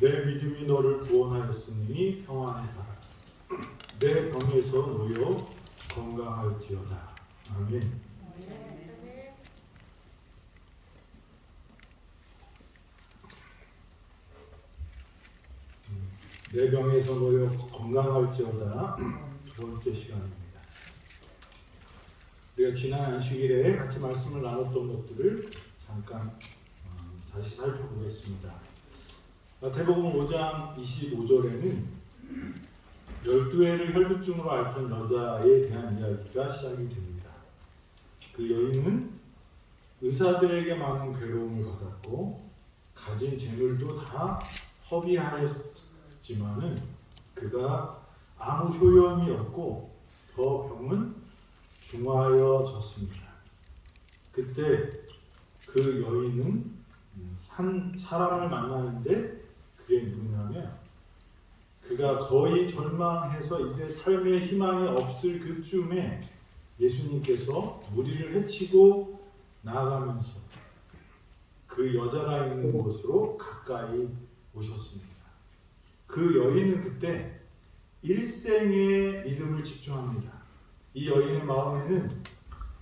내 믿음이 너를 구원하였으니 평안히 가라. 내 병에서 놓여 건강할지어다. 아멘. 내 병에서 놓여 건강할지어다. 두 번째 시간입니다. 우리가 지난 안식일에 같이 말씀을 나눴던 것들을 잠깐 다시 살펴보겠습니다. 마태복음 5장 25절에는 12해를 혈루증으로 앓던 여자에 대한 이야기가 시작이 됩니다. 그 여인은 의사들에게 많은 괴로움을 받았고 가진 재물도 다 허비하였지만은 그가 아무 효험이 없고 더 병은 중하여졌습니다. 그때 그 여인은 한 사람을 만나는데 그게 누구냐면 그가 거의 절망해서 이제 삶의 희망이 없을 그쯤에 예수님께서 무리를 헤치고 나아가면서 그 여자가 있는 곳으로 가까이 오셨습니다. 그 여인은 그때 일생의 믿음을 집중합니다. 이 여인의 마음에는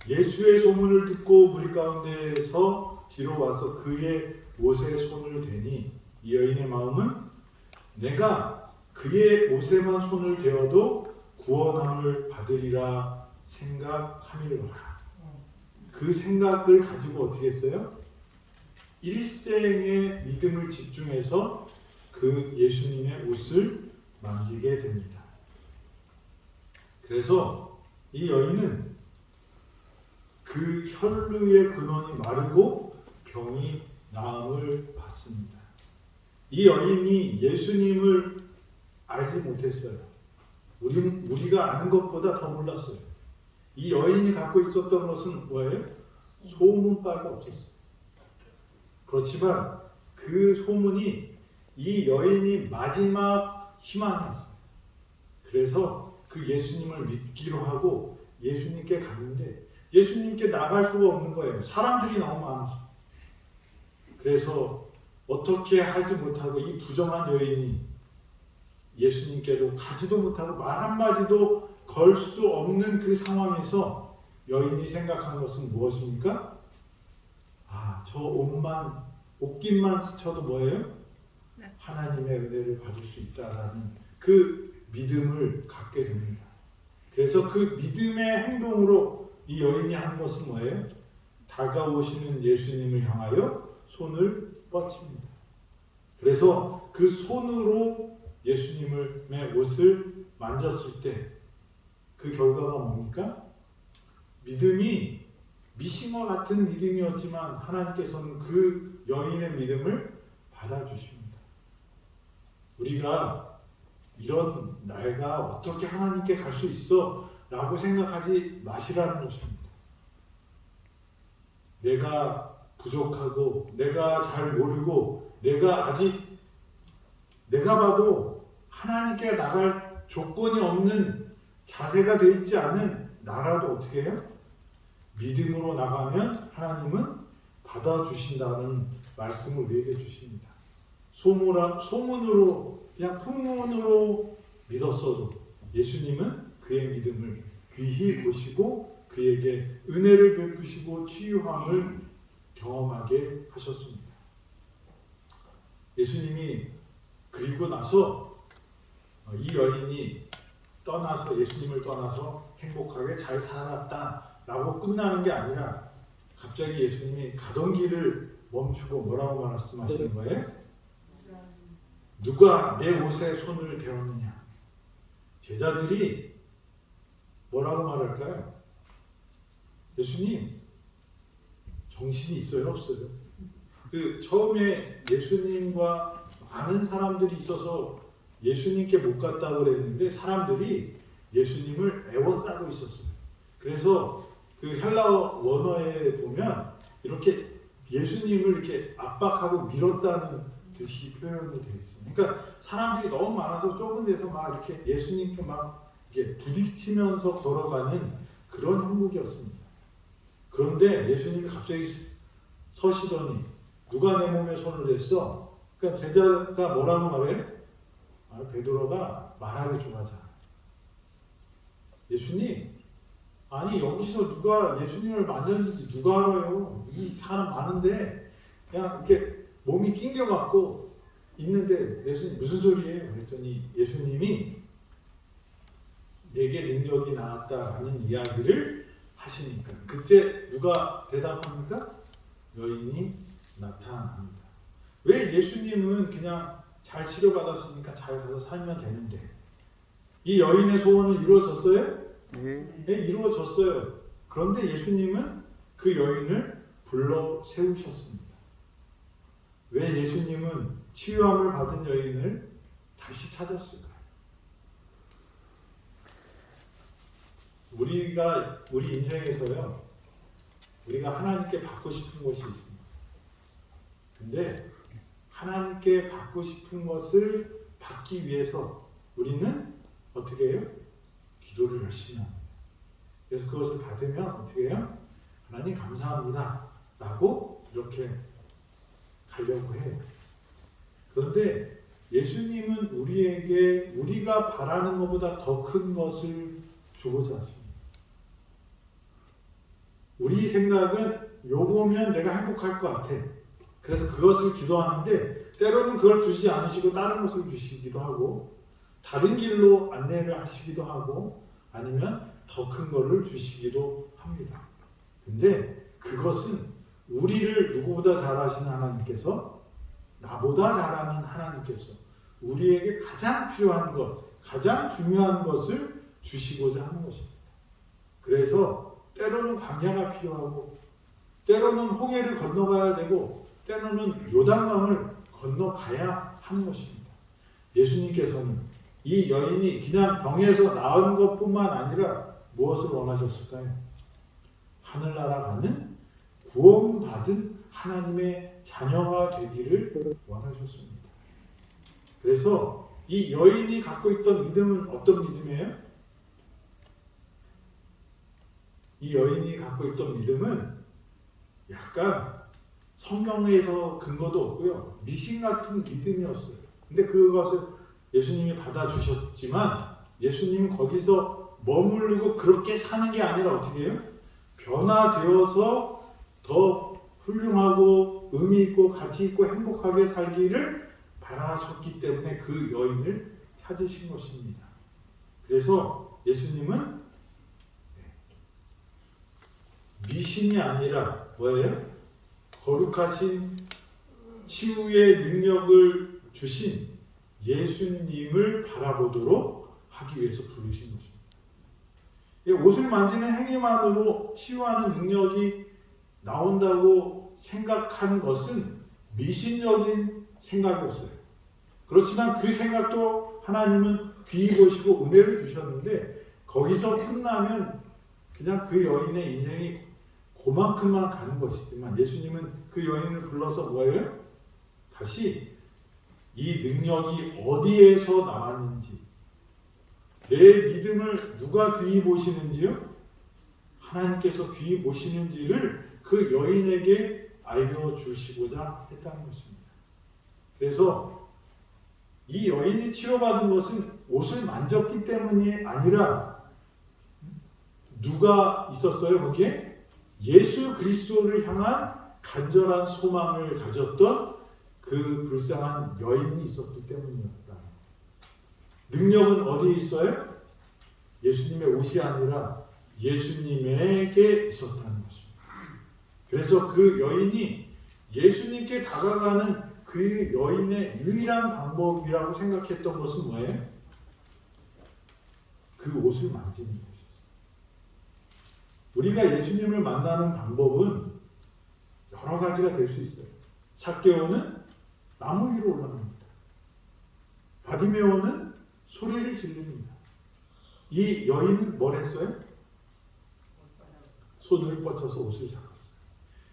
예수의 소문을 듣고 무리 가운데에서 뒤로 와서 그의 옷에 손을 대니 이 여인의 마음은 내가 그의 옷에만 손을 대어도 구원함을 받으리라 생각하미로라. 그 생각을 가지고 어떻게 했어요? 일생의 믿음을 집중해서 그 예수님의 옷을 만지게 됩니다. 그래서 이 여인은 그 혈루의 근원이 마르고 병이 나음을 받습니다. 이 여인이 예수님을 알지 못했어요. 우리가 아는 것보다 더 몰랐어요. 이 여인이 갖고 있었던 것은 뭐예요? 소문밖에 없었어요. 그렇지만 그 소문이 이 여인이 마지막 희망이었어요. 그래서 그 예수님을 믿기로 하고 예수님께 갔는데 예수님께 나갈 수가 없는 거예요. 사람들이 너무 많아서. 그래서 어떻게 하지 못하고 이 부정한 여인이 예수님께로 가지도 못하고 말 한마디도 걸 수 없는 그 상황에서 여인이 생각한 것은 무엇입니까? 저 옷깃만 스쳐도 뭐예요? 하나님의 은혜를 받을 수 있다라는 그 믿음을 갖게 됩니다. 그래서 그 믿음의 행동으로 이 여인이 한 것은 뭐예요? 다가오시는 예수님을 향하여 손을 뻗칩니다. 그래서 그 손으로 예수님의 옷을 만졌을 때 그 결과가 뭡니까? 믿음이 미싱과 같은 믿음이었지만 하나님께서는 그 여인의 믿음을 받아주십니다. 우리가 이런 나이가 어떻게 하나님께 갈 수 있어? 라고 생각하지 마시라는 것입니다. 내가 부족하고 내가 잘 모르고 내가 봐도 하나님께 나갈 조건이 없는 자세가 되어 있지 않은 나라도 어떻게 해요? 믿음으로 나가면 하나님은 받아주신다는 말씀을 우리에게 주십니다. 소문으로 그냥 풍문으로 믿었어도 예수님은 그의 믿음을 귀히 보시고 그에게 은혜를 베푸시고 치유함을 경험하게 하셨습니다. 예수님이 그리고 나서 이 여인이 예수님을 떠나서 행복하게 잘 살았다라고 끝나는 게 아니라 갑자기 예수님이 가던 길을 멈추고 뭐라고 말씀하시는 거예요? 누가 내 옷에 손을 대었느냐? 제자들이 뭐라고 말할까요? 예수님, 정신이 있어요? 없어요? 처음에 예수님과 많은 사람들이 있어서 예수님께 못 갔다고 그랬는데 사람들이 예수님을 에워싸고 있었어요. 그래서 그 헬라어 원어에 보면 이렇게 예수님을 이렇게 압박하고 밀었다는 듯이 표현이 되어 있어요. 그러니까 사람들이 너무 많아서 좁은 데서 막 이렇게 예수님께 막 이렇게 부딪히면서 걸어가는 그런 형국이었습니다. 그런데 예수님이 갑자기 서시더니 누가 내 몸에 손을 댔어? 그러니까 제자가 뭐라고 말해? 베드로가 말하기 좋아하잖아. 예수님, 아니 여기서 누가 예수님을 만졌는지 누가 알아요? 이 사람 많은데 그냥 이렇게 몸이 낑겨갖고 있는데 예수님 무슨 소리예요? 그랬더니 예수님이 내게 능력이 나왔다라는 이야기를 하시니까 그때 누가 대답합니까? 여인이 나타납니다. 왜 예수님은 그냥 잘 치료받았으니까 잘 가서 살면 되는데 이 여인의 소원은 이루어졌어요? 네, 이루어졌어요. 그런데 예수님은 그 여인을 불러 세우셨습니다. 왜 예수님은 치유함을 받은 여인을 다시 찾았을까요? 우리 인생에서요, 우리가 하나님께 받고 싶은 것이 있습니다. 근데 하나님께 받고 싶은 것을 받기 위해서 우리는 어떻게 해요? 기도를 열심히 합니다. 그래서 그것을 받으면 어떻게 해요? 하나님 감사합니다 라고 이렇게 가려고 해요. 그런데 예수님은 우리에게 우리가 바라는 것보다 더 큰 것을 주고자 하십니다. 우리 생각은 요거면 내가 행복할 것 같아. 그래서 그것을 기도하는데 때로는 그걸 주시지 않으시고 다른 것을 주시기도 하고 다른 길로 안내를 하시기도 하고 아니면 더 큰 거를 주시기도 합니다. 근데 그것은 우리를 누구보다 잘 아시는 하나님께서 나보다 잘 아는 하나님께서 우리에게 가장 필요한 것, 가장 중요한 것을 주시고자 하는 것입니다. 그래서 때로는 광야가 필요하고 때로는 홍해를 건너가야 되고 때로는 요단강을 건너가야 하는 것입니다. 예수님께서는 이 여인이 그냥 병에서 나은 것뿐만 아니라 무엇을 원하셨을까요? 하늘나라 가는 구원받은 하나님의 자녀가 되기를 원하셨습니다. 그래서 이 여인이 갖고 있던 믿음은 어떤 믿음이에요? 이 여인이 갖고 있던 믿음은 약간 성경에서 근거도 없고요. 미신 같은 믿음이었어요. 근데 그것을 예수님이 받아주셨지만 예수님은 거기서 머무르고 그렇게 사는 게 아니라 어떻게 해요? 변화되어서 더 훌륭하고 의미 있고 가치 있고 행복하게 살기를 바라셨기 때문에 그 여인을 찾으신 것입니다. 그래서 예수님은 미신이 아니라 뭐예요? 거룩하신 치유의 능력을 주신 예수님을 바라보도록 하기 위해서 부르신 것입니다. 옷을 만지는 행위만으로 치유하는 능력이 나온다고 생각하는 것은 미신적인 생각이었어요. 그렇지만 그 생각도 하나님은 귀히 보시고 은혜를 주셨는데 거기서 끝나면 그냥 그 여인의 인생이 그만큼만 가는 것이지만 예수님은 그 여인을 불러서 뭐예요? 다시 이 능력이 어디에서 나왔는지 내 믿음을 누가 귀히 보시는지요? 하나님께서 귀히 보시는지를 그 여인에게 알려주시고자 했다는 것입니다. 그래서 이 여인이 치료받은 것은 옷을 만졌기 때문이 아니라 누가 있었어요? 거기에? 예수 그리스도를 향한 간절한 소망을 가졌던 그 불쌍한 여인이 있었기 때문이었다. 능력은 어디에 있어요? 예수님의 옷이 아니라 예수님에게 있었다는 것입니다. 그래서 그 여인이 예수님께 다가가는 그 여인의 유일한 방법이라고 생각했던 것은 뭐예요? 그 옷을 만지는 것이었어요. 우리가 예수님을 만나는 방법은 여러 가지가 될 수 있어요. 삭개오는 나무 위로 올라갑니다. 바디메오는 소리를 지릅니다. 이 여인은 뭘 했어요? 손을 뻗쳐서 옷을 잡았어요.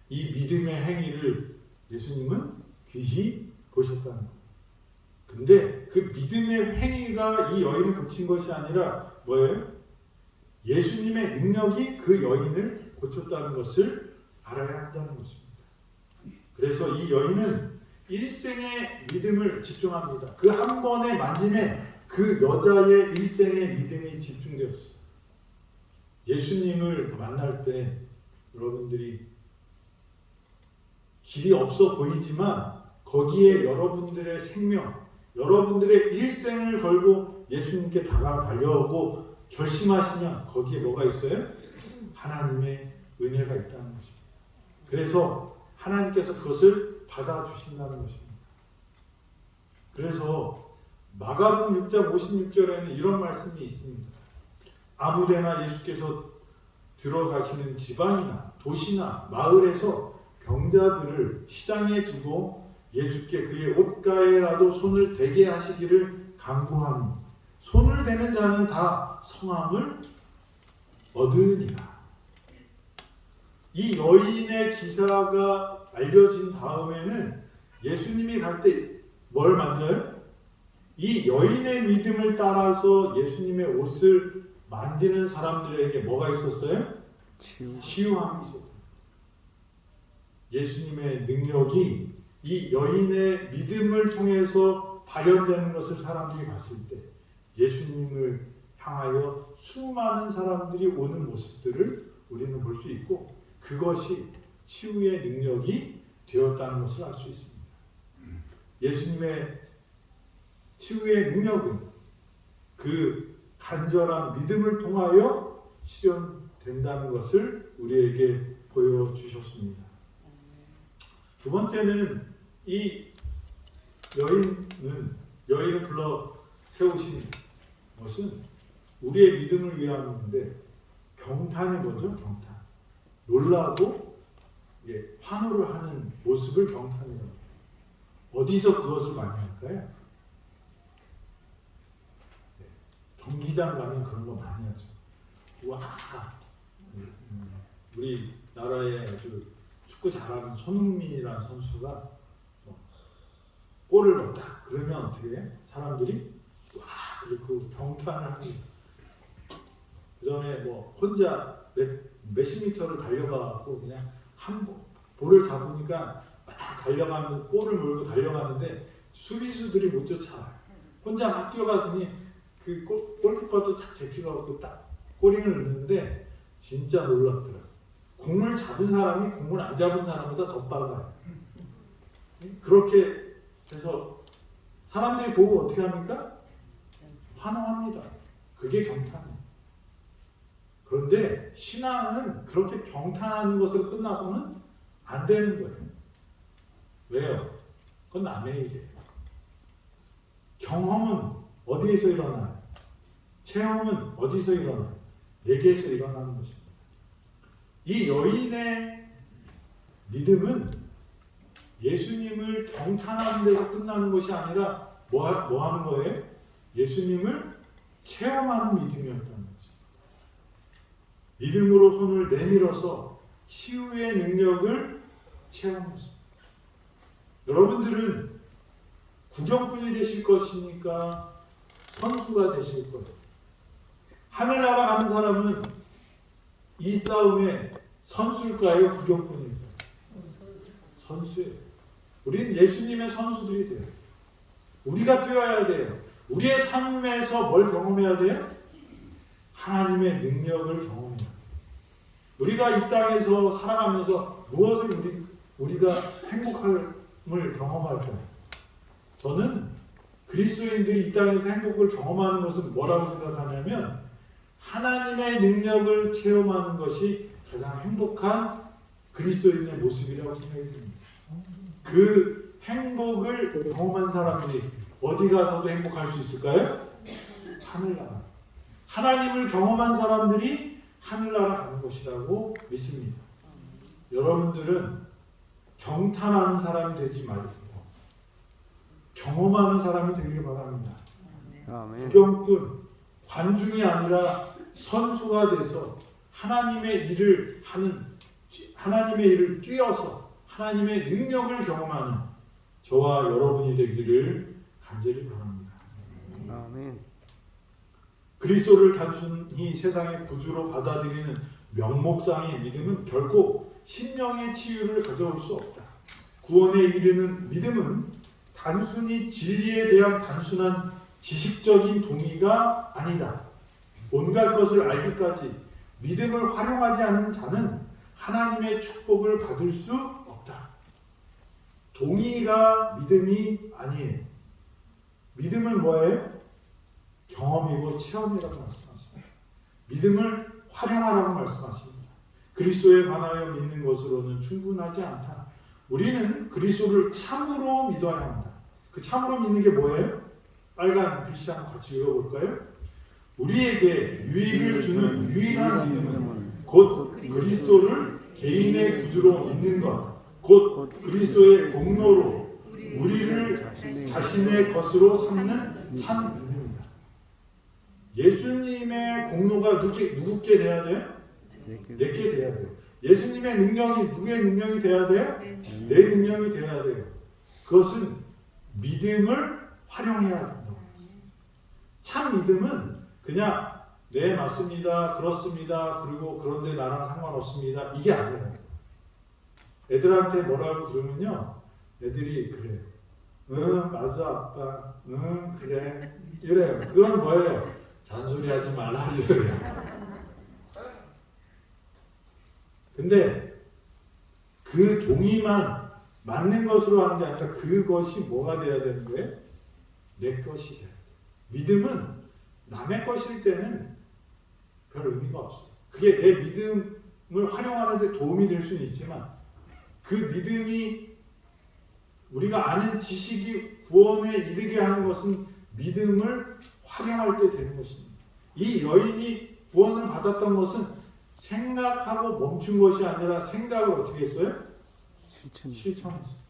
이 믿음의 행위를 예수님은 귀히 보셨다는 거예요. 근데 그 믿음의 행위가 이 여인을 고친 것이 아니라 뭐예요? 예수님의 능력이 그 여인을 고쳤다는 것을 알아야 한다는 것입니다. 그래서 이 여인은 일생의 믿음을 집중합니다. 그 한 번의 만짐에 그 여자의 일생의 믿음이 집중되었어요. 예수님을 만날 때 여러분들이 길이 없어 보이지만 거기에 여러분들의 생명, 여러분들의 일생을 걸고 예수님께 다가가려고 결심하시면 거기에 뭐가 있어요? 하나님의 은혜가 있다는 것입니다. 그래서 하나님께서 그것을 받아주신다는 것입니다. 그래서 마가복음 6장 56절에는 이런 말씀이 있습니다. 아무데나 예수께서 들어가시는 지방이나 도시나 마을에서 병자들을 시장에 두고 예수께 그의 옷가에라도 손을 대게 하시기를 간구하니 손을 대는 자는 다 성함을 얻으니라. 이 여인의 기사가 알려진 다음에는 예수님이 갈 때 뭘 만져요? 이 여인의 믿음을 따라서 예수님의 옷을 만지는 사람들에게 뭐가 있었어요? 치유함이 있었다. 예수님의 능력이 이 여인의 믿음을 통해서 발현되는 것을 사람들이 봤을 때 예수님을 향하여 수많은 사람들이 오는 모습들을 우리는 볼 수 있고 그것이 치유의 능력이 되었다는 것을 알 수 있습니다. 예수님의 치유의 능력은 그 간절한 믿음을 통하여 실현된다는 것을 우리에게 보여주셨습니다. 두 번째는 이 여인을 불러 세우신 것은 우리의 믿음을 위함인데 경탄이 뭐죠? 경탄. 놀라고 환호를 하는 모습을 경탄이라고 해요. 어디서 그것을 많이 할까요? 경기장 가면 그런 거 많이 하죠. 와, 우리 나라에 아주 축구 잘하는 손흥민이라는 선수가 골을 넣었다. 그러면 어떻게 해? 사람들이 와, 그리고 경탄을 합니다. 그 전에 뭐 혼자 몇십 미터를 달려가고 그냥 한 볼을 잡으니까 막 달려가면 볼을 몰고 달려가는데 수비수들이 못 쫓아와요. 혼자 막 뛰어가더니 그 골키퍼도 착 제키고 딱 골을 넣는데 진짜 놀랍더라고요. 공을 잡은 사람이 공을 안 잡은 사람보다 더 빨라요. 그렇게 해서 사람들이 보고 어떻게 합니까? 환호합니다. 그게 경탄이에요. 그런데 신앙은 그렇게 경탄하는 것으로 끝나서는 안 되는 거예요. 왜요? 그건 남의 일이에요. 경험은 어디에서 일어나요? 체험은 어디서 일어나요? 내게서 일어나는 것입니다. 이 여인의 믿음은 예수님을 경탄하는 데서 끝나는 것이 아니라 뭐 하는 거예요? 예수님을 체험하는 믿음이었다는 거죠. 믿음으로 손을 내밀어서 치유의 능력을 체험했습니다. 여러분들은 구경꾼이 되실 것이니까 선수가 되실 거예요. 하늘나라 가는 사람은 이 싸움에 선수일까요? 구경꾼일까요? 선수예요. 우리는 예수님의 선수들이 돼요. 우리가 뛰어야 돼요. 우리의 삶에서 뭘 경험해야 돼요? 하나님의 능력을 경험해야 돼요. 우리가 이 땅에서 살아가면서 무엇을 우리가 행복함을 경험할까요? 저는 그리스도인들이 이 땅에서 행복을 경험하는 것은 뭐라고 생각하냐면 하나님의 능력을 체험하는 것이 가장 행복한 그리스도인의 모습이라고 생각이 듭니다. 그 행복을 경험한 사람들이 어디 가서도 행복할 수 있을까요? 하늘나라. 하나님을 경험한 사람들이 하늘나라 가는 것이라고 믿습니다. 여러분들은 경탄하는 사람이 되지 말고 경험하는 사람이 되길 바랍니다. 아멘. 구경꾼, 관중이 아니라 선수가 돼서 하나님의 일을 뛰어서 하나님의 능력을 경험하는 저와 여러분이 되기를 간절히 바랍니다. 아멘. 그리스도를 단순히 세상의 구주로 받아들이는 명목상의 믿음은 결코 심령의 치유를 가져올 수 없다. 구원에 이르는 믿음은 단순히 진리에 대한 단순한 지식적인 동의가 아니다. 온갖 것을 알기까지 믿음을 활용하지 않는 자는 하나님의 축복을 받을 수 없다. 동의가 믿음이 아니에요. 믿음은 뭐예요? 경험이고 체험이라고 말씀하십니다. 믿음을 활용하라고 말씀하십니다. 그리스도에 관하여 믿는 것으로는 충분하지 않다. 우리는 그리스도를 참으로 믿어야 한다. 그 참으로 믿는 게 뭐예요? 빨간 글씨 한번 같이 읽어볼까요? 우리에게 유익을 주는 유일한 믿음은 곧 그리스도를 개인의 구주로 믿는 것, 곧 그리스도의 공로로 우리를 자신의 것으로 삼는 참 믿음이다. 예수님의 공로가 누구께 돼야 돼요? 내게 돼야 돼요. 예수님의 능력이 누구의 능력이 돼야 돼요? 내 능력이 돼야 돼요. 그것은 믿음을 활용해야 된다고. 참 믿음은 그냥 네 맞습니다, 그렇습니다, 그리고 그런데 나랑 상관없습니다 이게 아니에요. 애들한테 뭐라고 그러면요, 애들이 그래요. 응 맞아 아빠, 응 그래 이래요. 그건 뭐예요? 잔소리하지 말라 이래요. 근데 그 동의만 맞는 것으로 하는 게 아니라 그것이 뭐가 돼야 되는 거예요? 내 것이 돼야 돼요. 믿음은 남의 것일 때는 별 의미가 없어요. 그게 내 믿음을 활용하는 데 도움이 될 수는 있지만 그 믿음이 우리가 아는 지식이 구원에 이르게 하는 것은 믿음을 활용할 때 되는 것입니다. 이 여인이 구원을 받았던 것은 생각하고 멈춘 것이 아니라 생각을 어떻게 했어요? 실천했어요.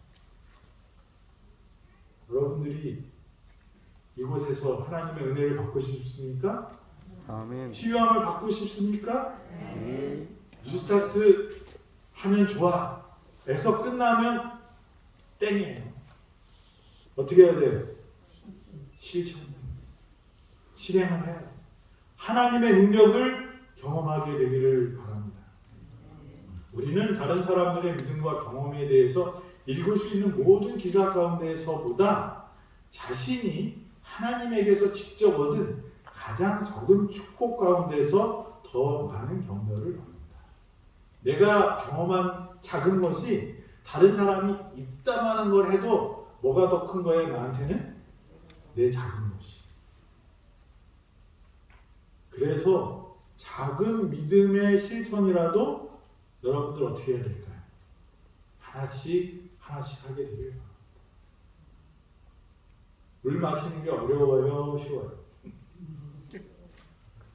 여러분들이 이곳에서 하나님의 은혜를 받고 싶습니까? 아멘. 치유함을 받고 싶습니까? 네. 뉴스타트 하면 좋아 에서 끝나면 땡이에요. 어떻게 해야 돼요? 실행을 해야 돼요. 하나님의 능력을 경험하게 되기를 바랍니다. 우리는 다른 사람들의 믿음과 경험에 대해서 읽을 수 있는 모든 기사 가운데서보다 자신이 하나님에게서 직접 얻은 가장 적은 축복 가운데서 더 많은 격려를 받는다. 내가 경험한 작은 것이 다른 사람이 이따만한 걸 해도 뭐가 더 큰 거예요? 나한테는 내 작은 것이. 그래서 작은 믿음의 실천이라도 여러분들 어떻게 해야 될까요? 하나씩 하게 되길 바랍니다. 물 마시는 게 어려워요? 쉬워요?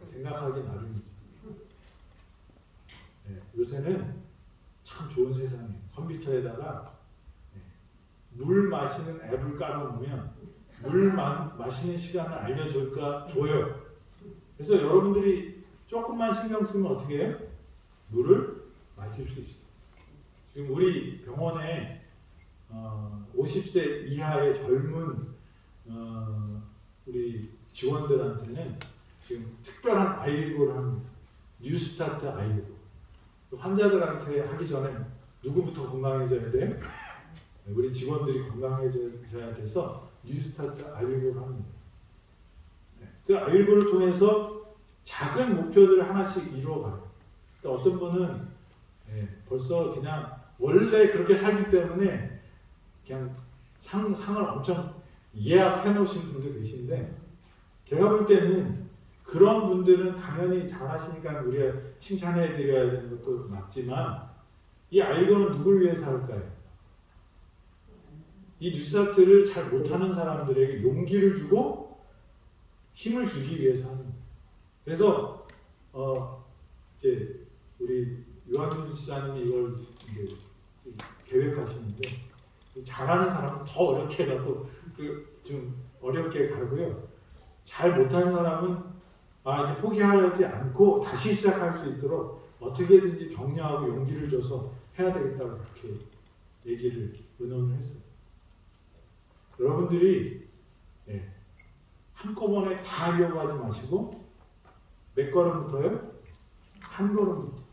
생각하기 나름이죠. 네, 요새는 참 좋은 세상이에요. 컴퓨터에다가 물 마시는 앱을 깔아놓으면 물 마시는 시간을 알려줄까 줘요. 그래서 여러분들이 조금만 신경 쓰면 어떻게 해요? 물을 마실 수 있어요. 지금 우리 병원에 50세 이하의 젊은 우리 직원들한테는 지금 특별한 아이리고를 합니다. 뉴스타트 아이리고. 환자들한테 하기 전에 누구부터 건강해져야 돼요? 우리 직원들이 건강해져야 돼서 뉴스타트 아이리고를 합니다. 그 아이리고를 통해서 작은 목표들을 하나씩 이루어가요. 그러니까 어떤 분은 벌써 그냥 원래 그렇게 살기 때문에 그냥 상을 엄청 예약해 놓으신 분들 계신데, 제가 볼 때는 그런 분들은 당연히 잘하시니까 우리가 칭찬해 드려야 되는 것도 맞지만, 이 아이리고는 누굴 위해서 할까요? 이 뉴스타트를 잘 못하는 사람들에게 용기를 주고 힘을 주기 위해서 하는 거예요. 그래서 이제 우리 유한준 시장님이 이걸 이제 계획하시는데, 잘하는 사람은 더 어렵게 가고 좀 어렵게 가고요. 잘 못하는 사람은 이제 포기하지 않고 다시 시작할 수 있도록 어떻게든지 격려하고 용기를 줘서 해야 되겠다고 그렇게 의논을 했어요. 여러분들이 한꺼번에 다 하려고 하지 마시고 몇 걸음부터요? 한 걸음부터.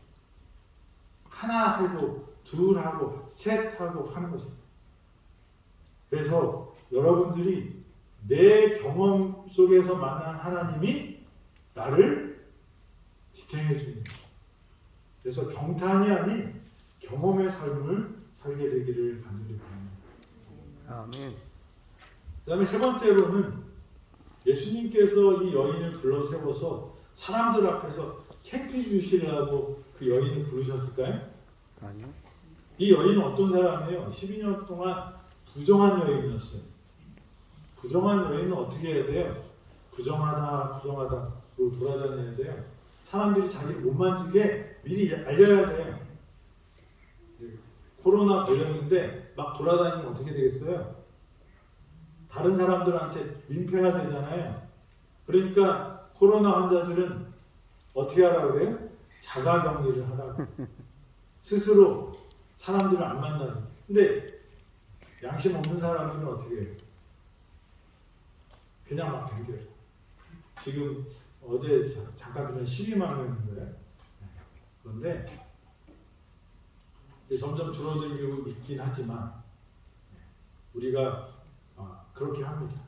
하나 하고 둘 하고 셋 하고 하는 것입니다. 그래서 여러분들이 내 경험 속에서 만난 하나님이 나를 지탱해 줍니다. 그래서 경탄이 아닌 경험의 삶을 살게 되기를 간절히 바랍니다. 아멘. 그 다음에 세 번째로는 예수님께서 이 여인을 불러 세워서 사람들 앞에서 챙겨주시려고 그 여인을 부르셨을까요? 아니요. 이 여인은 어떤 사람이에요? 12년 동안 부정한 여인이었어요. 부정한 여인은 어떻게 해야 돼요? 부정하다로 돌아다녀야 돼요. 사람들이 자기를 못 만지게 미리 알려야 돼요. 코로나 걸렸는데 막 돌아다니면 어떻게 되겠어요? 다른 사람들한테 민폐가 되잖아요. 그러니까 코로나 환자들은 어떻게 하라고 그래요? 자가격리를 하라고. 스스로 사람들을 안 만나는. 근데 양심 없는 사람들은 어떻게 해요? 그냥 막 댕겨요. 지금 어제 잠깐 들은 12만 명인데 그런데 이제 점점 줄어들고 있긴 하지만 우리가 그렇게 합니다.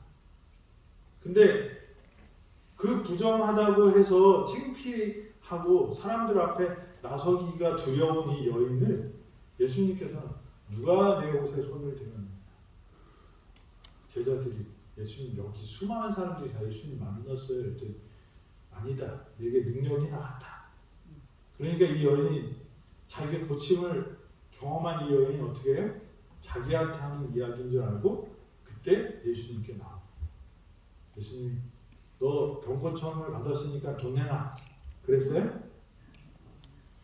근데 그 부정하다고 해서 창피하고 사람들 앞에 나서기가 두려운 이 여인을 예수님께서 누가 내 옷에 손을 대느냐. 제자들이 예수님 여기 수많은 사람들이 다 예수님 만났어요. 그랬더니 아니다. 내게 능력이 나왔다. 그러니까 이 여인이 자기의 고침을 경험한 이 여인이 어떻게 해요? 자기한테 하는 이야기인 줄 알고 그때 예수님께 나옵니다. 예수님 너 병고침을 받았으니까 돈 내놔. 그랬어요?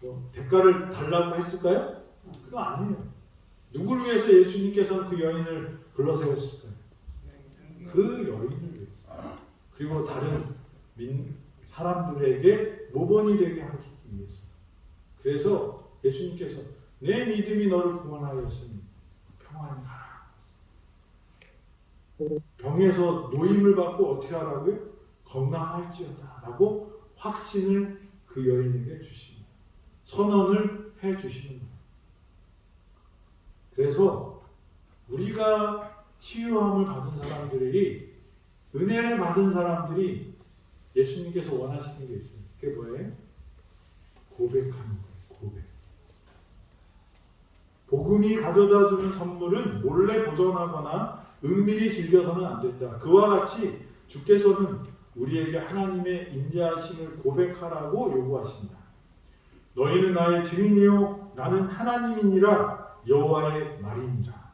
뭐 대가를 달라고 했을까요? 그거 아니에요. 누구를 위해서 예수님께서 그 여인을 불러 세웠을까요? 그 여인을 위해서. 그리고 다른 사람들에게 모범이 되게 하기 위해서. 그래서 예수님께서 내 믿음이 너를 구원하였으니 평안히 가라. 병에서 노임을 받고 어떻게 하라고요? 건강할지어다 라고 확신을 그 여인에게 주십니다. 선언을 해 주시는 거예요. 그래서 우리가 치유함을 받은 사람들이 은혜를 받은 사람들이 예수님께서 원하시는 게 있어요. 그게 뭐예요? 고백하는 거예요. 고백. 복음이 가져다주는 선물은 몰래 보존하거나 은밀히 즐겨서는 안 된다. 그와 같이 주께서는 우리에게 하나님의 인자하심을 고백하라고 요구하신다. 너희는 나의 증인이요 나는 하나님이니라 여호와의 말이니라.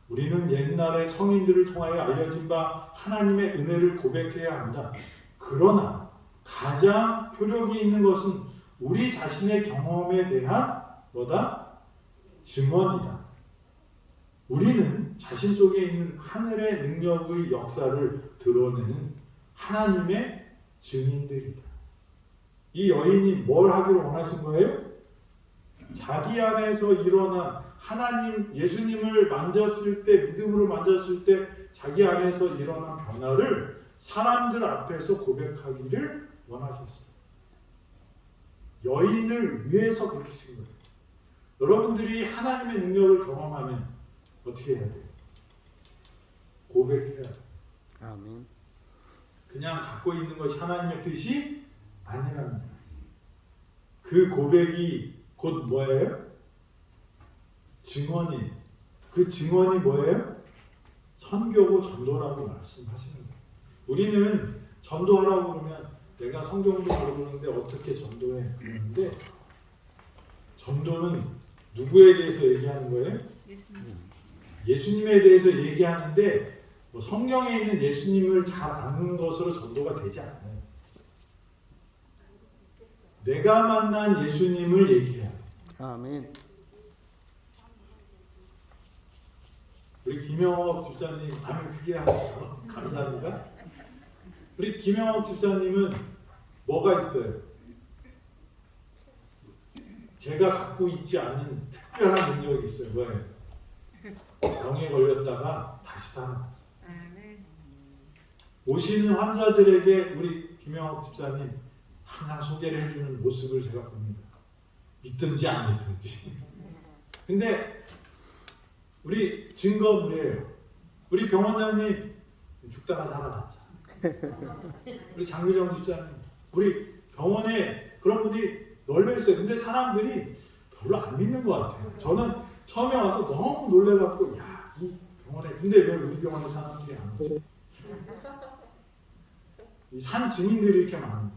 우리는 옛날의 성인들을 통하여 알려진 바 하나님의 은혜를 고백해야 한다. 그러나 가장 효력이 있는 것은 우리 자신의 경험에 대한 뭐다? 증언이다. 우리는 자신 속에 있는 하늘의 능력의 역사를 드러내는 하나님의 증인들이다. 이 여인이 뭘 하기를 원하신 거예요? 자기 안에서 일어난 하나님, 예수님을 만졌을 때, 믿음으로 만졌을 때 자기 안에서 일어난 변화를 사람들 앞에서 고백하기를 원하셨어요. 여인을 위해서 그러신 거예요. 여러분들이 하나님의 능력을 경험하면 어떻게 해야 돼요? 고백해야 돼요. 아멘. 그냥 갖고 있는 것이 하나님의 뜻이 아니라는 거예요. 그 고백이 곧 뭐예요? 증언이. 그 증언이 뭐예요? 선교고 전도라고 말씀하시는 거예요. 우리는 전도하라고 그러면 내가 성경도 모르는데 어떻게 전도해? 그러는데 전도는 누구에 대해서 얘기하는 거예요? 예수님에 대해서 얘기하는데 뭐 성경에 있는 예수님을 잘 아는 것으로 전도가 되지 않아요. 내가 만난 예수님을 얘기해야 돼요. 아멘. 우리 김영옥 집사님 아멘 크게 하면서 감사합니다. 우리 김영옥 집사님은 뭐가 있어요? 제가 갖고 있지 않은 특별한 능력이 있어요. 뭐예요? 병에 걸렸다가 다시 살아났어요. 오시는 환자들에게 우리 김영옥 집사님 항상 소개를 해주는 모습을 제가 봅니다. 믿든지 안 믿든지. 근데 우리 증거물이에요. 우리 병원장님 죽다가 살아났잖아. 우리 장미정 집사님, 우리 병원에 그런 분들이 널려 있어요. 근데 사람들이 별로 안 믿는 것 같아요. 저는 처음에 와서 너무 놀래갖고, 야, 이 병원에, 근데 왜 우리 병원에 사람들이 안 오지? 이 산 증인들이 이렇게 많은데,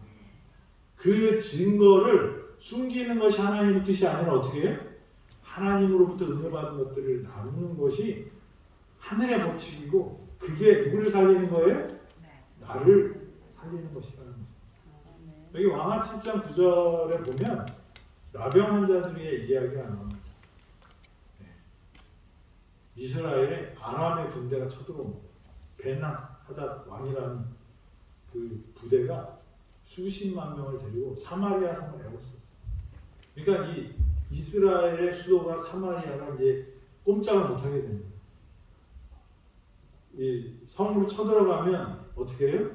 그 증거를 숨기는 것이 하나님의 뜻이 아니라 어떻게 해요? 하나님으로부터 은혜 받은 것들을 나누는 것이 하늘의 법칙이고, 그게 누구를 살리는 거예요? 나를 살리는 것이라는 거죠. 여기 왕하 7장 9절에 보면 나병 환자들의 이야기가 나옵니다. 이스라엘에 아람의 군대가 쳐들어옵니다. 벤하닷 왕이라는 그 부대가 수십만 명을 데리고 사마리아 성을 에웠었어요. 그러니까 이 이스라엘의 수도가 사마리아가 이제 꼼짝을 못하게 됩니다. 이 성으로 쳐들어가면 어떻게 해요?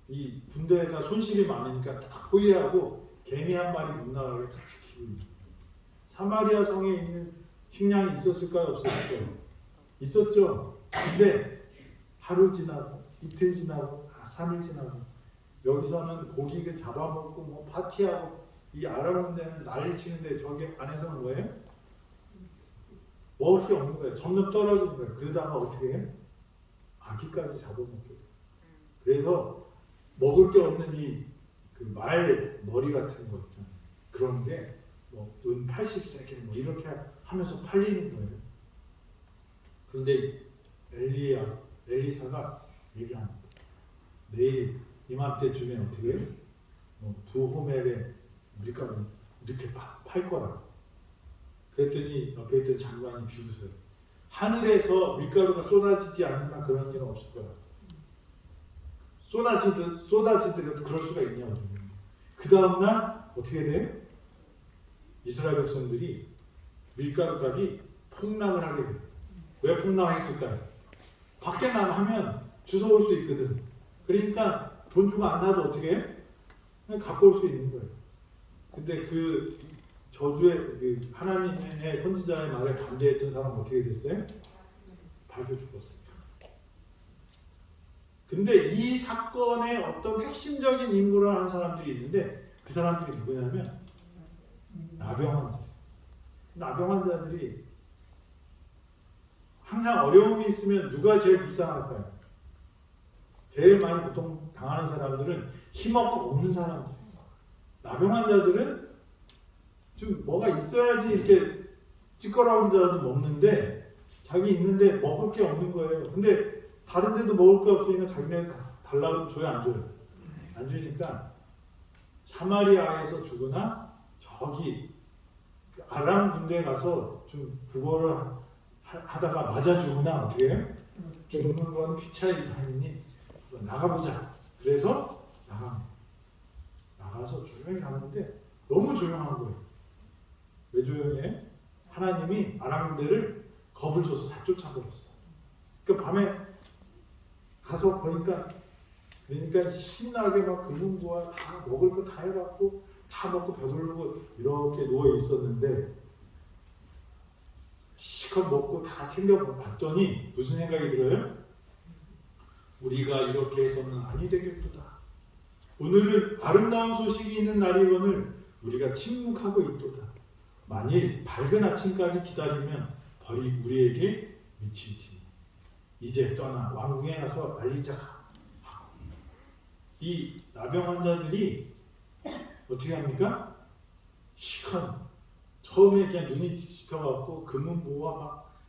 이 군대가 손실이 많으니까 딱 호위하고 개미 한 마리 못 나가게 딱 지키고 있는. 사마리아 성에 있는 식량이 있었을까요? 없었을까요? 있었죠. 근데 하루 지나고 이틀 지나고 3일 지나고 여기서는 고기 잡아먹고 뭐 파티하고 이 아람 군대는 난리치는데 저기 안에서는 뭐예요? 먹을 게 없는 거예요. 점점 떨어지는 거예요. 그러다가 어떻게 해요? 아기까지 잡아먹게 돼요. 그래서 먹을 게 없는 이 그 말 머리 같은 거 있잖아요. 그런 게뭐은 80세겔 뭐 이렇게 하면서 팔리는 거예요. 그런데 엘리사가 얘기합니다. 내일 이맘때쯤에 어떻게 해요? 두 호멜의 밀가루 이렇게 팔 거라. 그랬더니 옆에 있던 장관이 비웃어요. 하늘에서 밀가루가 쏟아지지 않는 한 그런 일은 없을 거야. 쏟아지더라도 그럴 수가 있냐고. 그 다음날 어떻게 돼? 이스라엘 백성들이 밀가루 값이 폭락을 하게 돼요. 왜 폭락했을까요? 밖에 나가면 주워올 수 있거든. 그러니까 돈 주고 안 사도 어떻게 해? 그냥 갖고 올 수 있는 거예요. 근데 그 저주의 그 하나님의 선지자의 말에 반대했던 사람은 어떻게 됐어요? 밝혀 죽었어요. 근데 이 사건의 어떤 핵심적인 임무를 한 사람들이 있는데 그 사람들이 누구냐면 나병 환자. 나병 환자들이 항상 어려움이 있으면 누가 제일 불쌍할까요? 제일 많이 고통 당하는 사람들은 힘없고 없는 사람들. 나병 환자들은 좀 뭐가 있어야지 이렇게 찌꺼라운 자라도 먹는데 자기 있는데 먹을 게 없는 거예요. 근데 다른 데도 먹을 게 없으니까 자기네 달라고 줘요, 안 줘요? 안 주니까 사마리아에서 주거나 저기 아람 군대에 가서 좀 구걸을 하다가 맞아 죽으나 어떻게 해요? 죽는 건 피차이 하느니 나가보자. 그래서 나가서 조용히 가는데 너무 조용한 거예요. 왜 조용해? 하나님이 아람 군대를 겁을 줘서 다 쫓아버렸어요. 그러니까 밤에 가서 보니까 그러니까 신나게 막 금은보화 다 먹을 거 다 해갖고 다 먹고 배부르고 이렇게 누워 있었는데 시컷 먹고 다 챙겨 봤더니 무슨 생각이 들어요? 우리가 이렇게 해서는 아니 되겠도다. 오늘은 아름다운 소식이 있는 날이거늘 우리가 침묵하고 있도다. 만일 밝은 아침까지 기다리면 벌이 우리에게 미칠지. 이제 떠나 왕궁에 가서 알리자. 이 나병 환자들이 어떻게 합니까? 시컨 처음에 그냥 눈이 지켜갖고 금은보화 막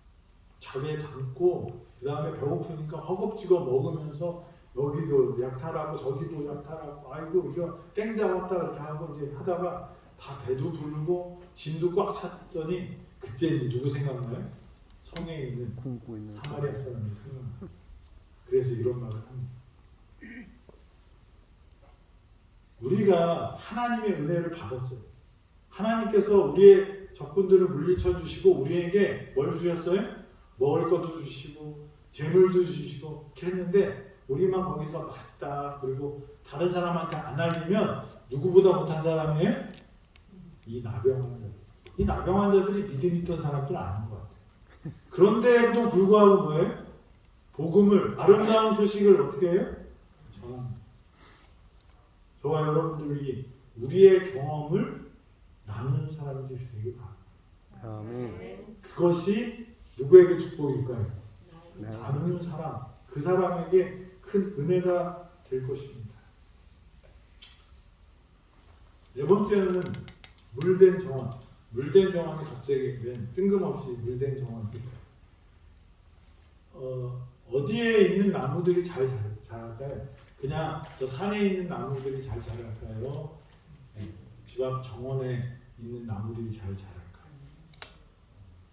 자기에 담고 그 다음에 배고프니까 허겁지겁 먹으면서 여기도 약탈하고 저기도 약탈하고 아이고 이거 땡 잡았다 이렇게 하고 이제 하다가 다 배도 부르고 짐도 꽉 찼더니 그때 이제 누구 생각나요? 성에 있는 굶고 있는 사마리아 사람이 생각나요. 그래서 이런 말을 합니다. 우리가 하나님의 은혜를 받았어요. 하나님께서 우리의 적군들을 물리쳐 주시고 우리에게 뭘 주셨어요? 먹을 것도 주시고 재물도 주시고 이렇게 했는데 우리만 거기서 맛있다 그리고 다른 사람한테 안 알리면 누구보다 못한 사람이에요? 이 나병 환자들. 이 나병 환자들이 믿음 있던 사람들은 아닌 것 같아요. 그런데도 불구하고 뭐예요? 복음을, 아름다운 소식을 어떻게 해요? 전합니다. 저와 여러분들이 우리의 경험을 나누는 사람들이 되길 바랍니다. 아멘. 그것이 누구에게 축복일까요? 네. 나누는 사람, 그 사람에게 큰 은혜가 될 것입니다. 네 번째는 물된 정원. 물된 정원이 갑자기 웬 뜬금없이 물된 정원입니다. 어디에 있는 나무들이 잘 자랄까요? 그냥 저 산에 있는 나무들이 잘 자랄까요? 집 앞 정원에 있는 나무들이 잘 자랄까요?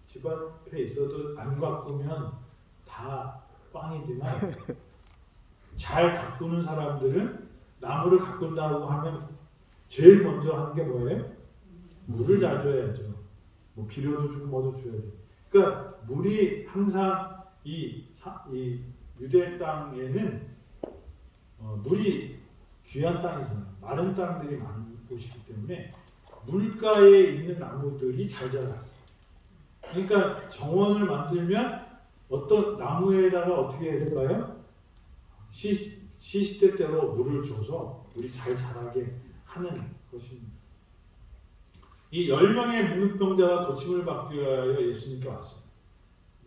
집 앞에 있어도 안 가꾸면 다 꽝이지만 잘 가꾸는 사람들은 나무를 가꾼다고 하면 제일 먼저 하는 게 뭐예요? 물을 잘 줘야죠. 뭐 비료도 주고 뭐도 줘야 돼. 그러니까 물이 항상 이 유대 땅에는 물이 귀한 땅이잖아요. 마른 땅들이 많은 곳이기 때문에 물가에 있는 나무들이 잘 자랐어요. 그러니까 정원을 만들면 어떤 나무에다가 어떻게 했을까요? 시시때때로 물을 줘서 물이 잘 자라게 하는 것입니다. 이 10명의 문둥병자가 고침을 받기 위하여 예수님께 왔어요.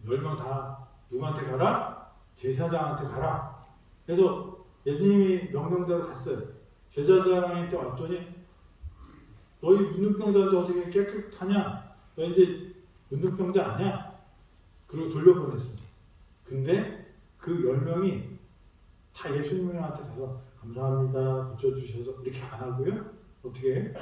10명 다 누구한테 가라? 제사장한테 가라. 그래서 예수님이 명령대로 갔어요. 제사장한테 왔더니 너희 문둥병자인데 어떻게 깨끗하냐? 너 이제 문둥병자 아니야? 그리고 돌려보냈어요. 근데 그 10명이 다 예수님한테 가서 감사합니다 고쳐주셔서 이렇게 안 하고요. 어떻게 해?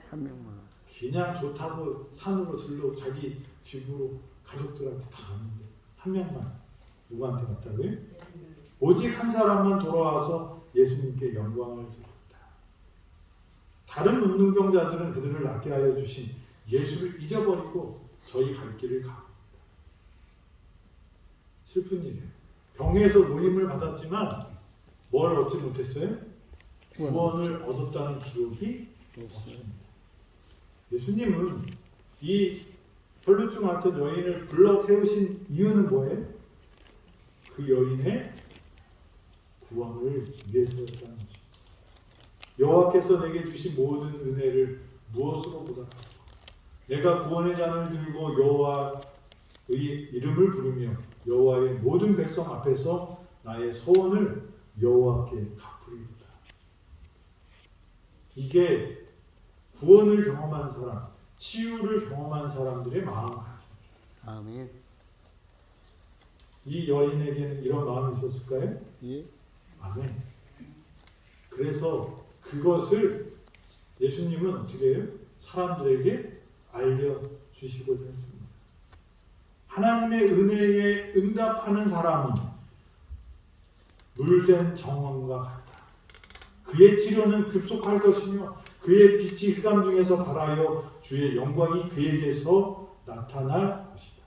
한 명만 왔어요. 그냥 좋다고 산으로 들러 자기 집으로 가족들한테 다 가는데 한 명만 누구한테 갔다고요? 오직 한 사람만 돌아와서 예수님께 영광을 드렸다. 다른 문둥병자들은 그들을 낫게 하여 주신 예수를 잊어버리고 저희 갈 길을 가고 있다. 슬픈 일이에요. 병에서 모임을 받았지만 뭘 얻지 못했어요? 구원을 얻었다는 기록이 없습니다. 예수님은 이 혈루증 같은 여인을 불러 세우신 이유는 뭐예요? 그 여인의 구원을 위해서였다는 것입니다. 여호와께서 내게 주신 모든 은혜를 무엇으로 보답하고 내가 구원의 잔을 들고 여호와의 이름을 부르며 여호와의 모든 백성 앞에서 나의 소원을 여호와께 갚으리로다. 이게 구원을 경험한 사람, 치유를 경험한 사람들의 마음가짐입니다. 아멘. 이 여인에게는 이런 마음이 있었을까요? 예. 아멘. 그래서 그것을 예수님은 어떻게 해요? 사람들에게 알려주시고자 했습니다. 하나님의 은혜에 응답하는 사람은 물된 정원과 같다. 그의 치료는 급속할 것이며 그의 빛이 흑암 중에서 발하여 주의 영광이 그에게서 나타날 것이다.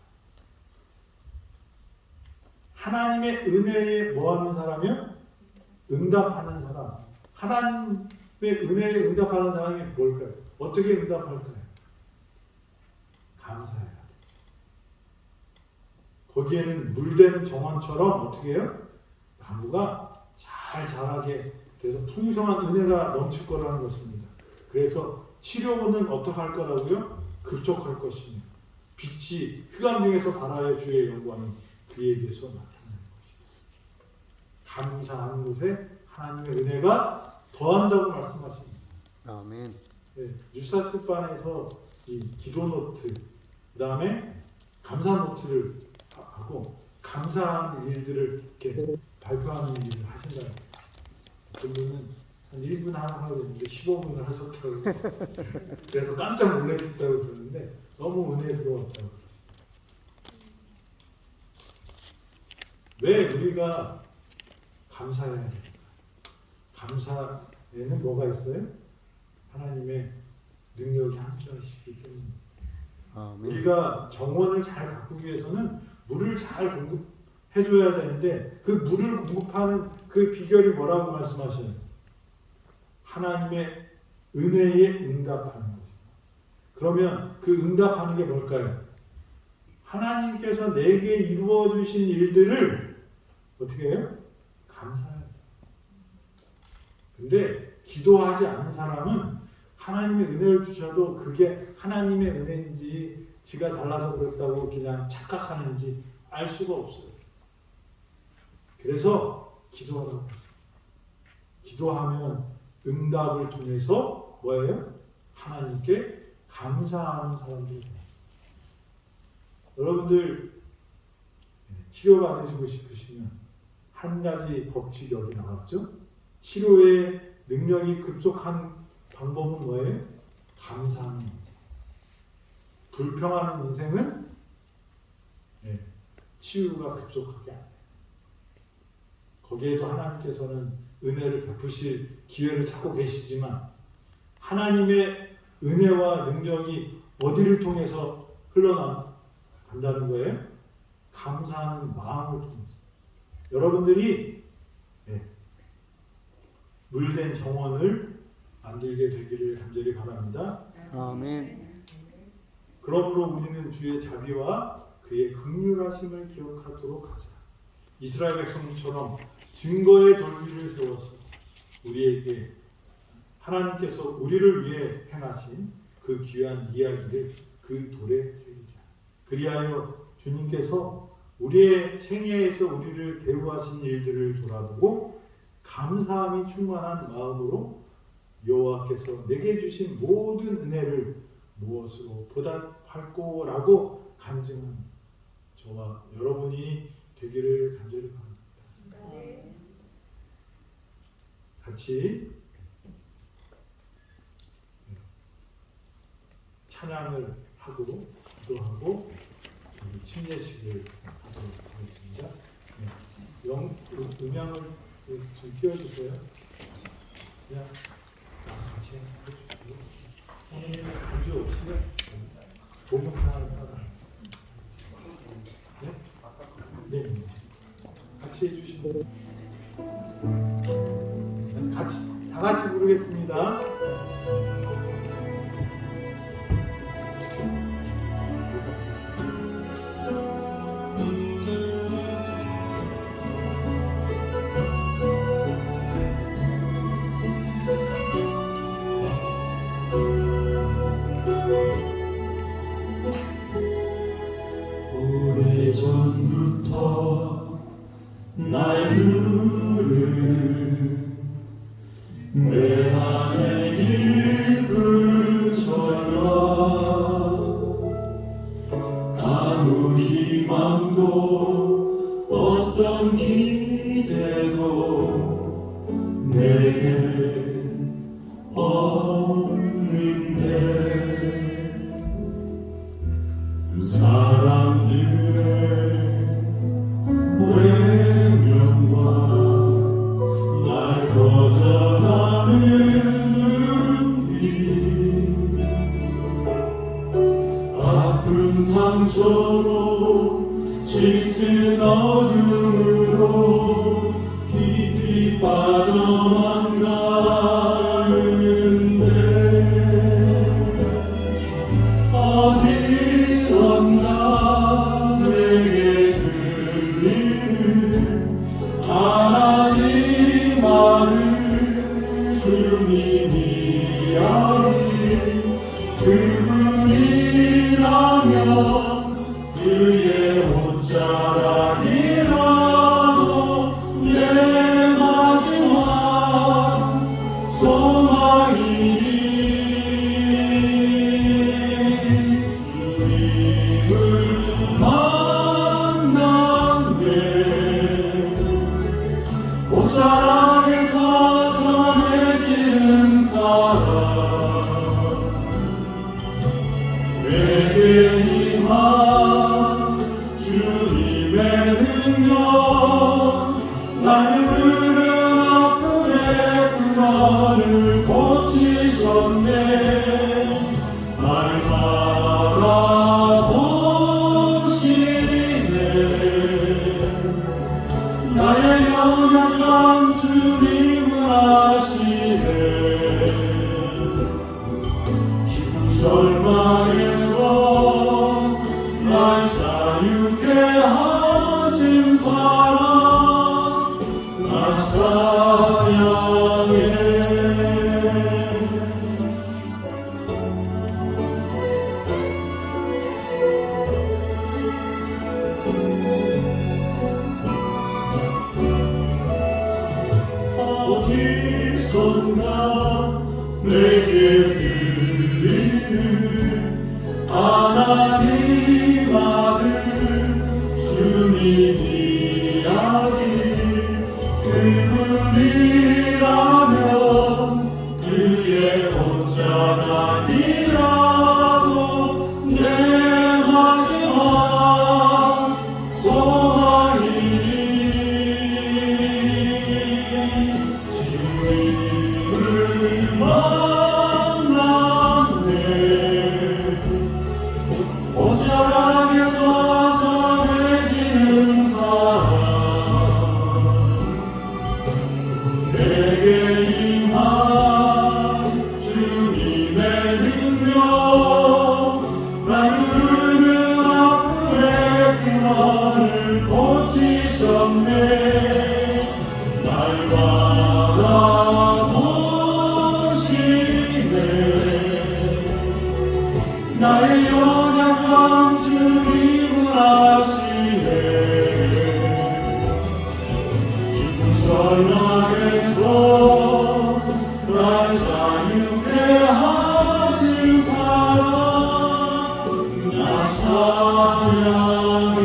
하나님의 은혜에 뭐하는 사람이요? 응답하는 사람. 하나님의 은혜에 응답하는 사람이 뭘까요? 어떻게 응답할까요? 감사해야 돼. 거기에는 물된 정원처럼 어떻게 해요? 나무가 잘 자라게 돼서 풍성한 은혜가 넘칠 거라는 것입니다. 그래서 치료는 어떻게 할 거라고요? 급속할 것이며 빛이 흑암 중에서 발하여 주의 영광이 그에게서 나타날 것이다. 감사하는 곳에 하나님의 은혜가 더한다고 말씀하십니다. 아멘. 네, 뉴스타트반에서 이 기도 노트, 그 다음에 감사 노트를 하고 감사한 일들을 이렇게 발표하는 일을 하신다고. 어떤 분은 한 1분 하라고 했는데 15분을 하셨다고. 그래서 깜짝 놀라셨다고 그러는데 너무 은혜스러웠다고 그랬어요. 왜 우리가 감사해야 됩니까? 감사에는 뭐가 있어요? 하나님의 능력이 함께 하시기 때문에. 아멘. 우리가 정원을 잘 가꾸기 위해서는 물을 잘 공급해줘야 되는데 그 물을 공급하는 그 비결이 뭐라고 말씀하셔요? 하나님의 은혜에 응답하는 것입니다. 그러면 그 응답하는 게 뭘까요? 하나님께서 내게 이루어 주신 일들을 어떻게 해요? 감사해요. 근데 기도하지 않은 사람은 하나님의 은혜를 주셔도 그게 하나님의 은혜인지 지가 잘나서 그렇다고 그냥 착각하는지 알 수가 없어요. 그래서 기도하라고 하세요. 기도하면 응답을 통해서 뭐예요? 하나님께 감사하는 사람들이 돼요. 여러분들 치료받으시고 싶으시면 한 가지 법칙이 여기 나왔죠? 치료의 능력이 급속한 방법은 뭐예요? 감사하는 인생. 불평하는 인생은 치유가 급속하게 안 돼요. 거기에도 하나님께서는 은혜를 베푸실 기회를 찾고 계시지만 하나님의 은혜와 능력이 어디를 통해서 흘러간다는 거예요? 감사하는 마음을 통해서. 여러분들이 물된 정원을 만들게 되기를 간절히 바랍니다. 아멘. 그러므로 우리는 주의 자비와 그의 긍휼하심을 기억하도록 하자. 이스라엘 백성처럼 증거의 돌 위를 세워서 우리에게 하나님께서 우리를 위해 행하신 그 귀한 이야기를 그 돌에 새기자. 그리하여 주님께서 우리의 생애에서 우리를 대우하신 일들을 돌아보고 감사함이 충만한 마음으로 여호와께서 내게 주신 모든 은혜를 무엇으로 보답할 거라고 간증하는 저와 여러분이 되기를 간절히 바랍니다. 네. 같이 찬양을 하고 기도하고 침례식을 하도록 하겠습니다. 음향을 좀 띄워주세요. 그냥 같이 해주시고 오늘 간주 없이는 복음하는 따라 네, 같이 해주시고 다 같이 부르겠습니다. 오래전부터 날 부르는 내 안의 깊은 전화 아무 희망도 어떤 기대도 내게 없는데 사람들의 외면과 날 거절하는 눈빛 아픈 상처로 짙은 어둠으로 깊이 빠져만 가는데 어디선가 내게 들리는 하나님 아들 주님 이야기 그분이라면 그의 옷자락이라도 내 마지막 소망이니 주님을 만난 게 옷자락에서 전해지는 사랑 내게 희망 자유케 하신 사랑 나 찬양해. 어디선가 내게 들리는 하나님 아들 주님 이야기 그분이라면 그의 혼자가 아니라도 내 마지막 소망이니 주님을 만났네. 오자랑에서 전해지는 사랑 내게 임한 주님의 능력 날 부르는 아픔의 근원을 고치셨네. 날 바라보시네. 나의 연약함 주님은 아시네. 기쁜 전락에서 날 자유케 하신 사랑 나 찬양해.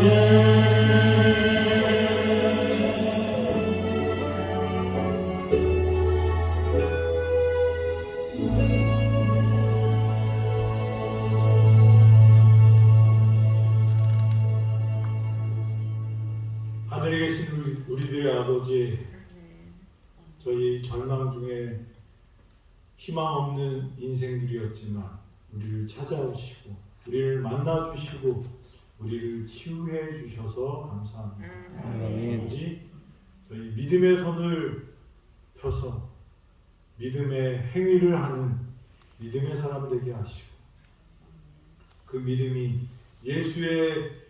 하늘에 계신 우리들의 아버지, 저희 절망 중에 희망 없는 인생들이었지만 우리를 찾아오시고 우리를 만나주시고 우리를 치유해 주셔서 감사합니다. 아멘. 아버지, 저희 믿음의 손을 펴서 믿음의 행위를 하는 믿음의 사람 되게 하시고 그 믿음이 예수의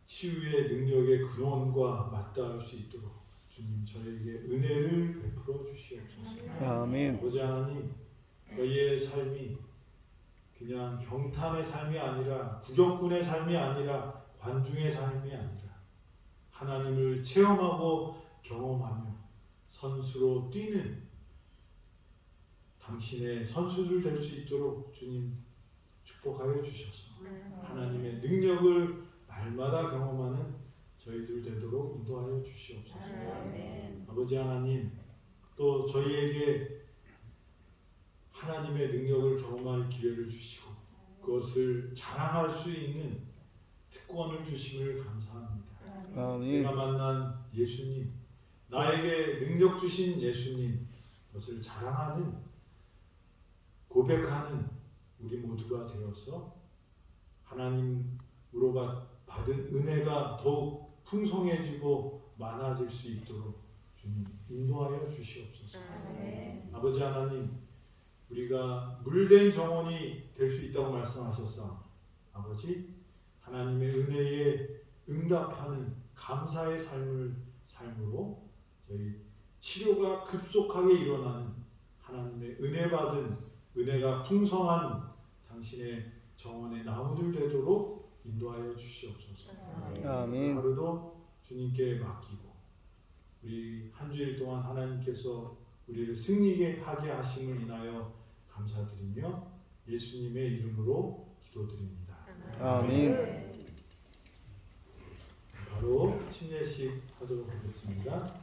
치유의 능력의 근원과 맞닿을 수 있도록 주님 저에게 은혜를 베풀어 주시옵소서. 아멘. 아버지 하나님, 저희의 삶이 그냥 경탄의 삶이 아니라 구경꾼의 삶이 아니라 관중의 삶이 아니라 하나님을 체험하고 경험하며 선수로 뛰는 당신의 선수들 될 수 있도록 주님 축복하여 주셔서 하나님의 능력을 날마다 경험하는 저희들 되도록 인도하여 주시옵소서. 아버지 하나님, 또 저희에게 하나님의 능력을 경험할 기회를 주시고 그것을 자랑할 수 있는 특권을 주심을 감사합니다. 아멘. 내가 만난 예수님, 나에게 능력 주신 예수님, 그것을 자랑하는, 고백하는 우리 모두가 되어서 하나님으로 받은 은혜가 더욱 풍성해지고 많아질 수 있도록 주님 인도하여 주시옵소서. 아버지 하나님, 우리가 물된 정원이 될 수 있다고 말씀하셔서 아버지 하나님의 은혜에 응답하는 감사의 삶으로 저희 치료가 급속하게 일어나는 하나님의 은혜 받은 은혜가 풍성한 당신의 정원의 나무들 되도록 인도하여 주시옵소서. 아멘. 하루도 주님께 맡기고 우리 한 주일 동안 하나님께서 우리를 승리하게 하심을 인하여 감사드리며 예수님의 이름으로 기도드립니다. 아멘. 바로 침례식 하도록 하겠습니다.